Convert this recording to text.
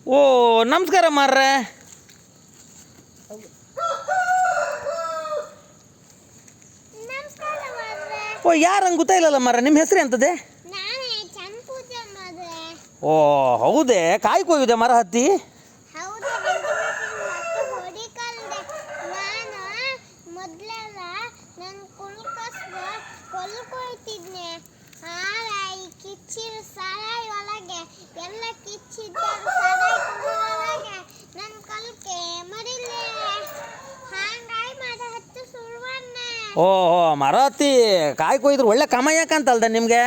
ಓ ನಮಸ್ಕಾರ ಮಾರ್ರೆ. ಓ ಯಾರಂಗೆ ಗೊತ್ತಾಯಿಲ್ಲಲ್ಲ ಮಾರ್ರೆ, ನಿಮ್ಮ ಹೆಸರು ಎಂತದೆ? ಓ ಹೌದೇ, ಕಾಯಿ ಕೊಯ್ಯುದೆ ಮರ ಹತ್ತಿ? ಓ ಮರ ಹತ್ತಿ ಕಾಯಿ ಕೊಯ್ದ್ರೆ ಒಳ್ಳೆ ಕಮಾಯಿ ಯಾಕಂತಲ್ದ ನಿಮಗೆ?